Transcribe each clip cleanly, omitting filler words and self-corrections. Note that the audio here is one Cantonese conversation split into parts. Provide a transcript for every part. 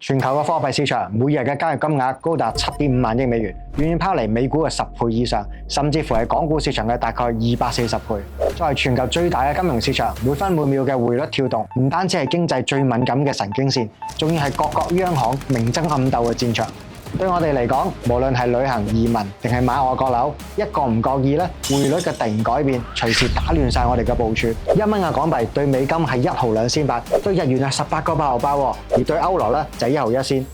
全球嘅貨幣市場每日嘅交易金額高達7.5萬億美元，遠遠拋離美股嘅10倍以上，甚至乎係港股市場嘅大概240倍。作為全球最大嘅金融市場，每分每秒嘅匯率跳動，唔單止係經濟最敏感嘅神經線，仲要係各國央行明爭暗鬥嘅戰場。對我哋嚟講，無論係旅行、移民定係買外國樓，一個唔覺意咧，匯率嘅突然改變，隨時打亂晒我哋嘅部署。1蚊嘅港幣對美金係1毫2仙8，對日元係18個8毫8，而對歐羅咧就1毫1仙。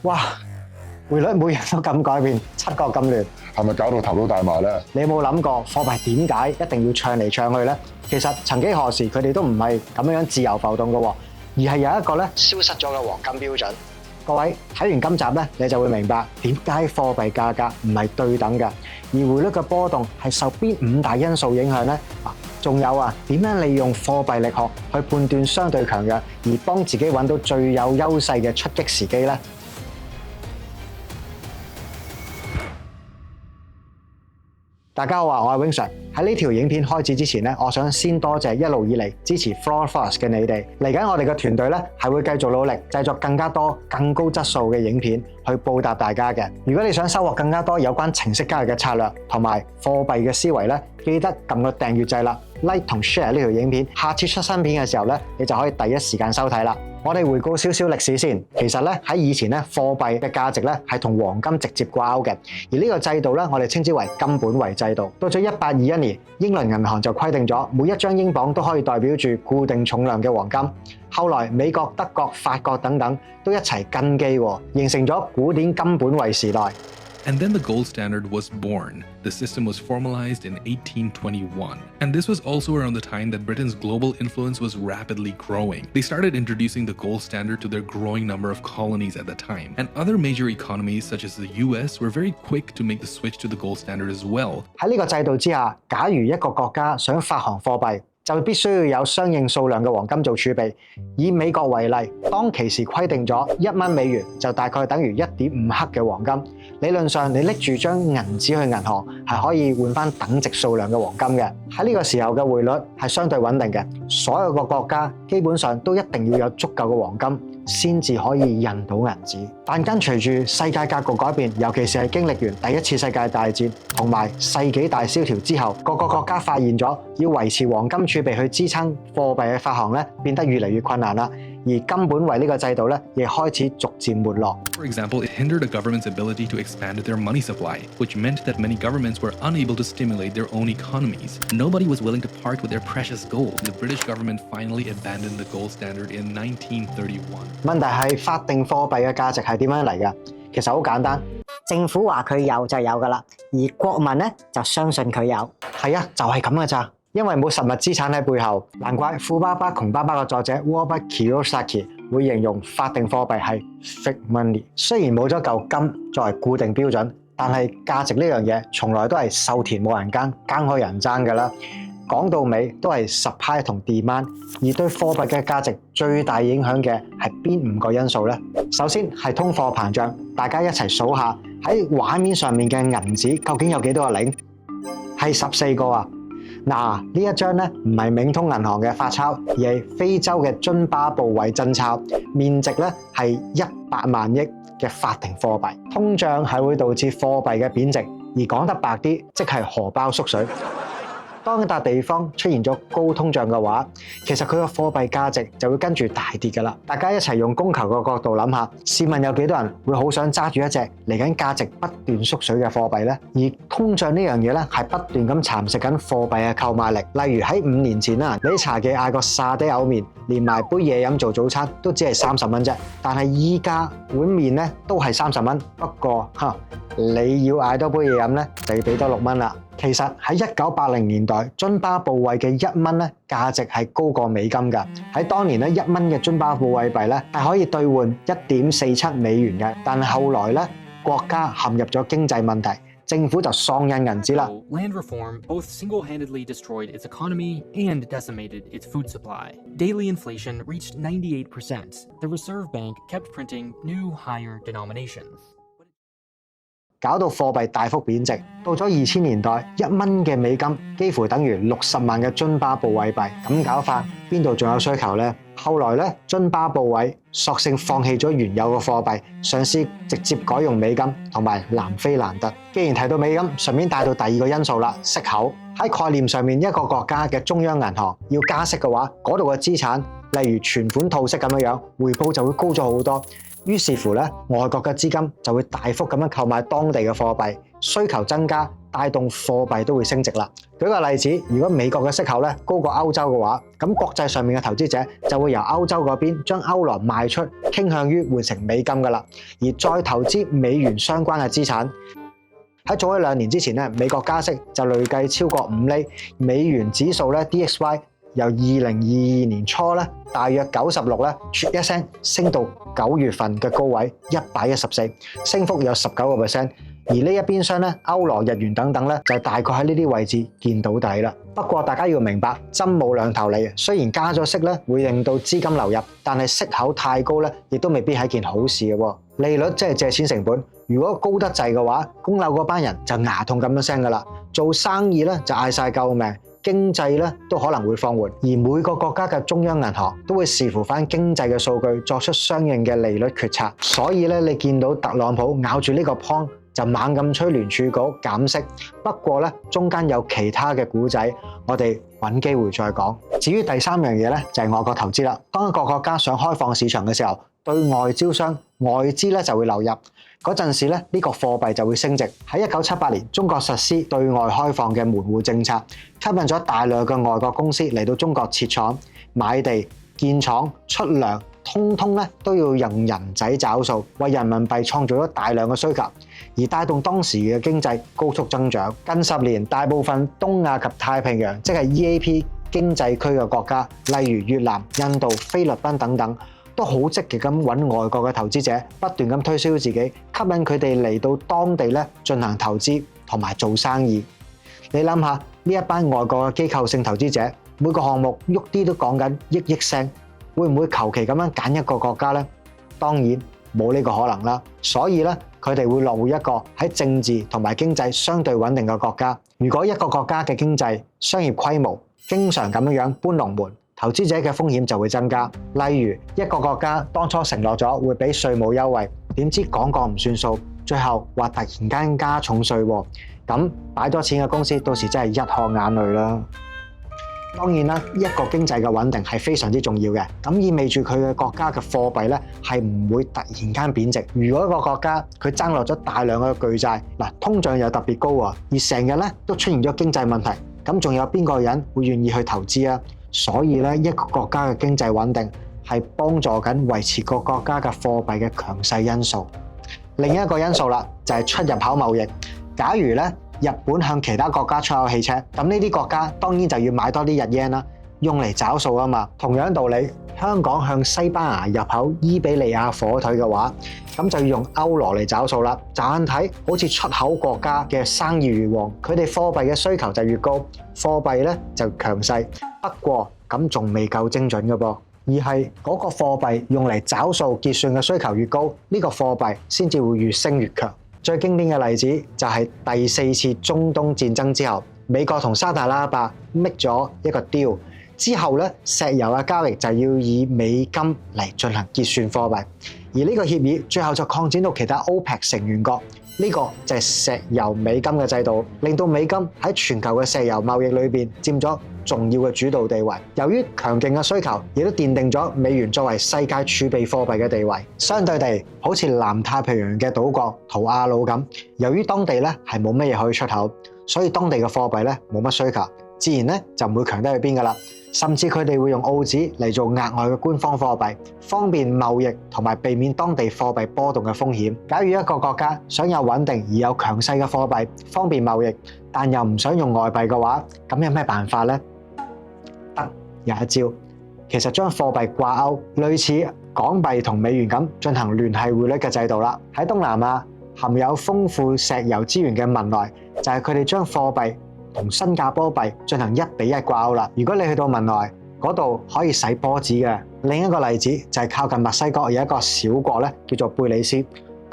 哇！匯率每日都咁改變，7國咁亂，係咪搞到頭都大埋咧？你有冇諗過貨幣點解一定要唱嚟唱去呢？其實曾幾何時佢哋都唔係咁樣自由浮動嘅，而係有一個咧消失咗嘅黃金標準。各位睇完今集咧，你就會明白點解貨幣價格唔係對等嘅，而匯率嘅波動係受邊5大因素影響呢？仲有啊，點樣利用貨幣力學去判斷相對強弱，而幫自己揾到最有優勢嘅出擊時機呢？大家好啊，我係 Wing Sir。喺呢條影片開始之前咧，我想先多謝一路以嚟支持 Floor Fast 嘅你哋。嚟緊我哋嘅團隊咧係會繼續努力製作更加多、更高質素嘅影片去報答大家嘅。如果你想收穫更加多有關程式交易嘅策略同埋貨幣嘅思維咧，記得撳個訂閱掣啦 ，like 同 share 呢條影片。下次出新片嘅時候咧，你就可以第一時間收睇啦。我哋回顧少少歷史先。其實咧喺以前咧，貨幣嘅價值咧係同黃金直接掛鈎嘅，而呢個制度咧我哋稱之為金本位制度。到咗1821年，英倫銀行就規定咗每一張英鎊都可以代表住固定重量嘅黃金。後來美國、德國、法國等等都一齊跟機，形成咗古典金本位時代。And then the gold standard was born. The system was formalized in 1821. And this was also around the time that Britain's global influence was rapidly growing. They started introducing the gold standard to their growing number of colonies at the time. And other major economies such as the US were very quick to make the switch to the gold standard as well. 喺呢個制度之下，假如一個國家想發行貨幣，就必須要有相應數量嘅黃金做儲備。以美國為例，當其時規定咗1蚊美元就大概等於1.5克嘅黃金。理論上，你拎住張銀紙去銀行係可以換翻等值數量嘅黃金嘅。喺呢個時候嘅匯率係相對穩定嘅，所有個國家基本上都一定要有足夠嘅黃金先至可以印到銀紙。但跟隨住世界格局改變，尤其是係經歷完第一次世界大戰同埋世紀大蕭條之後，各個國家發現咗要維持黃金儲備去支撐貨幣嘅發行咧，變得越嚟越困難啦。而金本位呢個制度咧，亦開始逐漸沒落。For example, it hindered a government's ability to expand their money supply, which meant that many governments were unable to stimulate their own economies. Nobody was willing to part with their precious gold. The British government finally abandoned the gold standard in 1931. 問題係法定貨幣嘅價值係點樣嚟㗎？其實好簡單，政府話佢有就有㗎啦，而國民咧就相信佢有。係啊，就係咁㗎咋。因為冇實物資產喺背後，難怪《富爸爸窮爸爸》嘅作者 Robert Kiyosaki 會形容法定貨幣係 fake money。雖然冇咗嚿金作為固定標準，但係價值呢樣嘢從來都係瘦田冇人耕，耕開人爭㗎啦。講到尾都係 supply 同 demand， 而對貨幣嘅價值最大影響嘅係邊5個因素呢？首先係通貨膨脹，大家一齊數下喺畫面上面嘅銀紙究竟有幾多個零？係14個啊！嗱，呢一張咧唔係冥通銀行嘅發鈔，而係非洲嘅津巴布韋真鈔，面值咧係100萬億嘅法定貨幣。通脹係會導致貨幣嘅貶值，而講得白啲，即係荷包縮水。當一笪地方出現咗高通脹嘅話，其實佢個貨幣價值就會跟住大跌㗎啦。大家一齊用供求嘅角度諗下，試問有幾多人會好想揸住一隻嚟緊價值不斷縮水嘅貨幣呢？而通脹呢樣嘢咧係不斷咁蠶食緊貨幣嘅購買力。例如喺5年前啦，你茶記嗌個沙爹牛麵，連埋杯嘢飲做早餐都只係30蚊啫。但係依家碗麵咧都係30蚊，不過你要嗌多杯嘢飲咧，就要俾多6蚊啦。其實喺1980年代，津巴布韋嘅1蚊咧價值係高過美金㗎。喺當年咧1蚊嘅津巴布韋幣咧係可以兌換1.47美元嘅。但係後來咧國家陷入咗經濟問題，政府就喪印銀紙啦。Land reform both single-handedly destroyed its economy and decimated its food supply. Daily inflation reached 98%. The Reserve Bank kept printing new, higher denominations. 搞到貨幣大幅貶值。到咗2000年代，1蚊嘅美金幾乎等於60萬嘅津巴布韋幣。咁搞法，邊度仲有需求呢？後來咧，津巴布韋索性放棄咗原有嘅貨幣，嘗試直接改用美金同埋南非蘭特。既然提到美金，順便帶到第二個因素啦，息口。喺概念上面，一個國家嘅中央銀行要加息嘅話，嗰度嘅資產，例如存款套息咁樣，回報就會高咗好多。於是乎咧，外國嘅資金就會大幅咁樣購買當地嘅貨幣，需求增加，帶動貨幣都會升值啦。舉個例子，如果美國嘅息口咧高過歐洲嘅話，咁國際上面嘅投資者就會由歐洲嗰邊將歐羅賣出，傾向於換成美金噶啦，而再投資美元相關嘅資產。喺早喺2年之前咧，美國加息就累計超過5厘，美元指數咧 DXY 由2022年初咧大約96咧，唰一聲升到9月份嘅高位114，升幅有19%。而呢一邊廂咧，歐羅、日元等等咧，就大概喺呢啲位置見到底啦。不過大家要明白，針冇兩頭利。雖然加咗息咧會令到資金流入，但係息口太高咧，亦都未必係一件好事嘅。利率即係借錢成本，如果高得滯嘅話，供樓嗰班人就牙痛咁樣聲噶啦。做生意咧就嗌晒救命，經濟咧都可能會放緩。而每個國家嘅中央銀行都會視乎翻經濟嘅數據，作出相應嘅利率決策。所以咧，你見到特朗普咬住呢個 point，就猛咁催聯儲局減息，不過咧中間有其他嘅故仔，我哋揾機會再講。至於第3樣嘢咧，就係外國投資啦。當一個國家想開放市場嘅時候，對外招商，外資咧就會流入，嗰陣時咧呢個貨幣就會升值。喺1978年，中國實施對外開放嘅門戶政策，吸引咗大量嘅外國公司嚟到中國設廠、買地、建廠、出糧，通通咧都要用人仔找數，為人民幣創造咗大量嘅需求，而帶動當時嘅經濟高速增長。近10年，大部分東亞及太平洋，即係 EAP 經濟區嘅國家，例如越南、印度、菲律賓等等，都好積極咁揾外國嘅投資者，不斷咁推銷自己，吸引佢哋嚟到當地咧進行投資同埋做生意。你諗下，呢一班外國嘅機構性投資者，每個項目喐啲都講緊億聲，會唔會求其咁樣揀一個國家呢？當然冇呢個可能啦。所以咧，佢哋會落戶一個喺政治同埋經濟相對穩定嘅國家。如果一個國家嘅經濟、商業規模經常咁樣搬龍門，投資者嘅風險就會增加。例如一個國家當初承諾咗會俾稅務優惠，點知講唔算數，最後話突然間加重稅喎，咁擺咗錢嘅公司到時真係一殼眼淚啦。當然啦，一個經濟嘅穩定係非常之重要嘅，咁意味住佢嘅國家嘅貨幣咧係唔會突然間貶值。如果一個國家佢爭落咗大量嘅巨債，通脹又特別高喎，而成日咧都出現咗經濟問題，咁仲有邊個人會願意去投資啊？所以咧，一個國家嘅經濟穩定係幫助緊維持個國家嘅貨幣嘅強勢因素。另一個因素啦，就係出入口貿易。假如咧日本向其他國家出口汽車，咁呢啲國家當然就要買多啲日元啦，用嚟找數啊嘛。同樣道理，香港向西班牙入口伊比利亞火腿嘅話，咁就要用歐羅嚟找數啦。乍眼睇好似出口國家嘅生意越旺，佢哋貨幣嘅需求就越高，貨幣咧就強勢。不過咁仲未夠精準嘅噃，而係嗰個貨幣用嚟找數結算嘅需求越高，呢個貨幣先至會越升越強。最經典嘅例子就係第4次中東戰爭之後，美國同沙特阿拉伯搣咗一個 deal 之後咧，石油嘅交易就要以美金嚟進行結算貨幣，而呢個協議最後就擴展到其他 OPEC 成員國。呢個就係石油美金嘅制度，令到美金喺全球嘅石油貿易裏邊佔咗重要嘅主導地位。由於強勁嘅需求，亦都奠定咗美元作為世界儲備貨幣嘅地位。相對地，好似南太平洋嘅島國圖瓦魯咁，由於當地咧係冇乜嘢可以出口，所以當地嘅貨幣咧冇乜需求，自然咧就唔會強得去邊噶啦。甚至佢哋會用澳紙嚟做額外嘅官方貨幣，方便貿易同埋避免當地貨幣波動嘅風險。假如一個國家想有穩定而有強勢嘅貨幣，方便貿易，但又唔想用外幣嘅話，咁有咩辦法呢？得有一招，其實將貨幣掛鈎，類似港幣同美元咁進行聯繫匯率嘅制度啦。喺東南亞含有豐富石油資源嘅文萊，就係佢哋將貨幣同新加坡幣進行1比1掛鈎啦。如果你去到文萊嗰度可以洗波子嘅。另一個例子就係靠近墨西哥有一個小國咧，叫做貝里斯，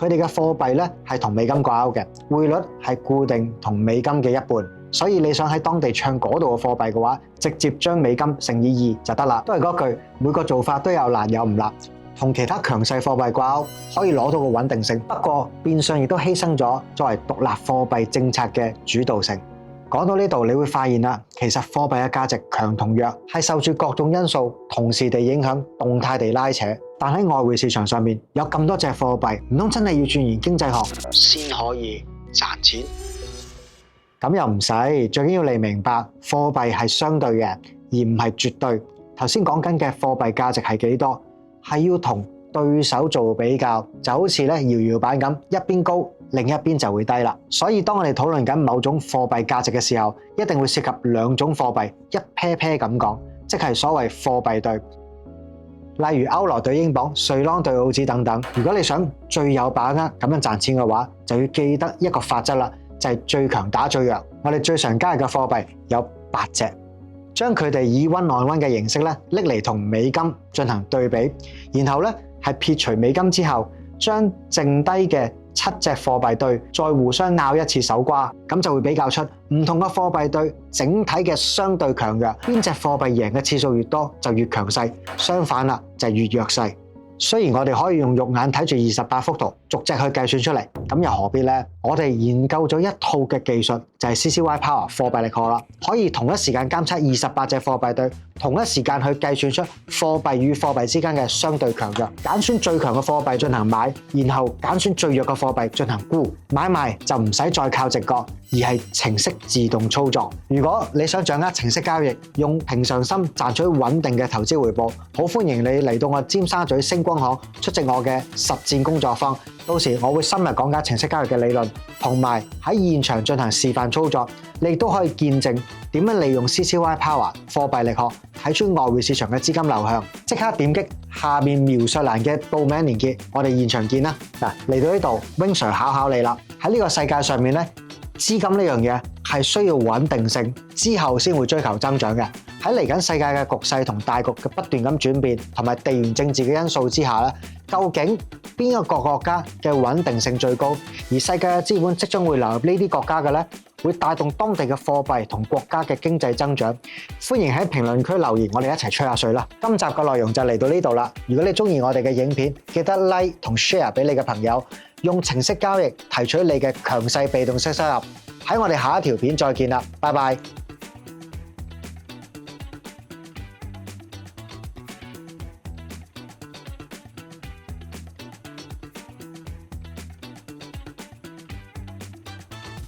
佢哋嘅貨幣咧係同美金掛鈎嘅，匯率係固定同美金嘅一半，所以你想喺當地唱嗰度嘅貨幣嘅話，直接將美金乘以2就得啦。都係嗰句，每個做法都有難有唔難。同其他強勢貨幣掛鈎可以攞到個穩定性，不過變相亦都犧牲咗作為獨立貨幣政策嘅主導性。講到呢度，你會發現啦，其實貨幣嘅價值強同弱係受住各種因素同時地影響，動態地拉扯。但喺外匯市場上面有咁多隻貨幣，唔通真係要鑽研經濟學先可以賺錢？咁又唔使，最緊要你明白貨幣係相對嘅，而唔係絕對。頭先講緊嘅貨幣價值係幾多？係要同對手做比較，就好似咧搖搖板咁，一邊高，另一邊就會低啦。所以當我哋討論緊某種貨幣價值嘅時候，一定會涉及兩種貨幣一 pair pair 咁講，即係所謂貨幣對。例如歐羅對英鎊、瑞郎對澳紙等等。如果你想最有把握咁樣賺錢嘅話，就要記得一個法則啦，就係最強打最弱。我哋最常交易嘅貨幣有8隻。將佢哋以 one on one 嘅形式咧拎嚟同美金進行對比，然後咧係撇除美金之後，將剩低嘅7隻貨幣對再互相拗一次手瓜，咁就會比較出唔同嘅貨幣對整體嘅相對強弱，邊隻貨幣贏嘅次數越多就越強勢，相反啦就係越弱勢。雖然我哋可以用肉眼睇住28幅圖逐隻去計算出嚟，咁又何必呢？我哋研究咗一套嘅技術，就係 CCY Power 貨幣力學啦，可以同一時間監測28隻貨幣對，同一時間去計算出貨幣與貨幣之間嘅相對強弱，揀選最強嘅貨幣進行買，然後揀選最弱嘅貨幣進行沽。買賣就唔使再靠直覺，而係程式自動操作。如果你想掌握程式交易，用平常心賺取穩定嘅投資回報，好歡迎你嚟到我尖沙咀星光行出席我嘅實戰工作坊。到時我會深入講解程式交易嘅理論，同埋喺現場進行示範操作，你亦都可以見證點樣利用 CCY Power 貨幣力學睇出外匯市場嘅資金流向。即刻點擊下面描述欄嘅報名連結，我哋現場見啦！嗱，嚟到呢度 Wing Sir 考考你啦。喺呢個世界上面咧，資金呢樣嘢係需要穩定性之後先會追求增長嘅。喺嚟緊世界嘅局勢同大局嘅不斷咁轉變，同埋地緣政治嘅因素之下咧，究竟邊一個國家嘅穩定性最高？而世界嘅資本即將會流入呢啲國家嘅咧，會帶動當地嘅貨幣同國家嘅經濟增長。歡迎喺評論區留言，我哋一齊吹下水啦！今集嘅內容就嚟到呢度啦。如果你中意我哋嘅影片，記得 like 同 share 俾你嘅朋友，用程式交易提取你嘅強勢被動式收入。喺我哋下一條片再見啦，拜拜。